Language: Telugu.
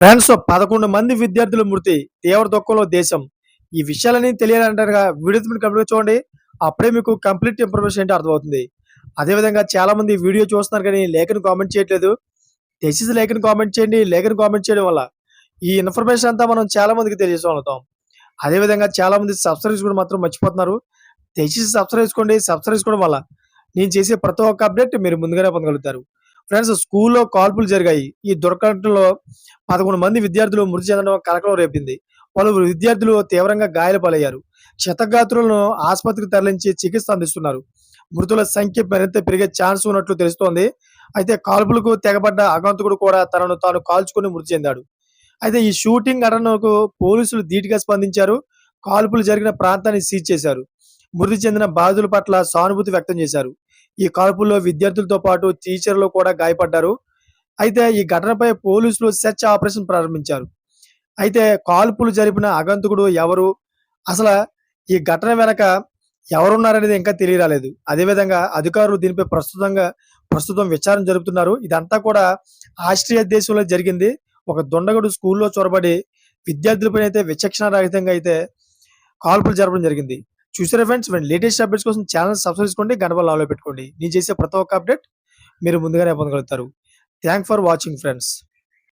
ఫ్రెండ్స్ 11 మంది విద్యార్థుల మృతి తీవ్ర దుఃఖంలో దేశం. ఈ విషయాలన్నీ తెలియాలంటారుగా వీడియో మీరు కంప్లీట్ చూడండి. అప్పుడే మీకు కంప్లీట్ ఇన్ఫర్మేషన్ ఏంటో అర్థమవుతుంది. అదేవిధంగా చాలా మంది వీడియో చూస్తున్నారు కానీ లేఖను కామెంట్ చేయట్లేదు. దయచేసి లేఖను కామెంట్ చేయండి. లేఖను కామెంట్ చేయడం వల్ల ఈ ఇన్ఫర్మేషన్ అంతా మనం చాలా మందికి తెలియజేయగలుగుతాం. అదేవిధంగా చాలా మంది సబ్స్క్రైబ్ చేసుకోవడం మాత్రం మర్చిపోతున్నారు. దయచేసి సబ్స్క్రైబ్ చేసుకోండి. సబ్స్క్రైబ్ చేసుకోవడం వల్ల నేను చేసే ప్రతి ఒక్క అప్డేట్ మీరు ముందుగానే పొందగలుగుతారు. ఫ్రెండ్స్ స్కూల్లో కాల్పులు జరిగాయి. ఈ దుర్ఘటనలో 11 మంది విద్యార్థులు మృతి చెందడం కలకలం రేపింది. పలువురు విద్యార్థులు తీవ్రంగా గాయాల పాలయ్యారు. క్షతగాత్రులను ఆసుపత్రికి తరలించి చికిత్స అందిస్తున్నారు. మృతుల సంఖ్య మరింత పెరిగే ఛాన్స్ ఉన్నట్లు తెలుస్తోంది. అయితే కాల్పులకు తెగబడ్డ ఆగంతకుడు కూడా తనను తాను కాల్చుకుని మృతి చెందాడు. అయితే ఈ షూటింగ్ ఘటనకు పోలీసులు ధీటుగా స్పందించారు. కాల్పులు జరిగిన ప్రాంతాన్ని సీజ్ చేశారు. మృతి చెందిన బాధితుల పట్ల సానుభూతి వ్యక్తం చేశారు. ఈ కాల్పుల్లో విద్యార్థులతో పాటు టీచర్లు కూడా గాయపడ్డారు. అయితే ఈ ఘటనపై పోలీసులు సెర్చ్ ఆపరేషన్ ప్రారంభించారు. అయితే కాల్పులు జరిపిన ఆగంతకుడు ఎవరు? అసల ఈ ఘటన వెనక ఎవరున్నారనేది ఇంకా తెలియరాలేదు. అదేవిధంగా అధికారులు దీనిపై ప్రస్తుతం విచారణ జరుపుతున్నారు. ఇదంతా కూడా ఆస్ట్రియా దేశంలో జరిగింది. ఒక దుండగుడు స్కూల్లో చొరబడి విద్యార్థులపైన అయితే విచక్షణ రహితంగా అయితే కాల్పులు జరపడం జరిగింది. చూసారా ఫ్రెండ్స్? లేటెస్ట్ అప్డేట్స్ కోసం ఛానల్ సబ్స్క్రైబ్ చేసుకోండి. గంట బెల్ ఆన్‌లో పెట్టుకోండి. నేను చేసే ప్రతి ఒక్క అప్డేట్ మీరు ముందుగానే పొందగలుగుతారు. Thanks for watching friends.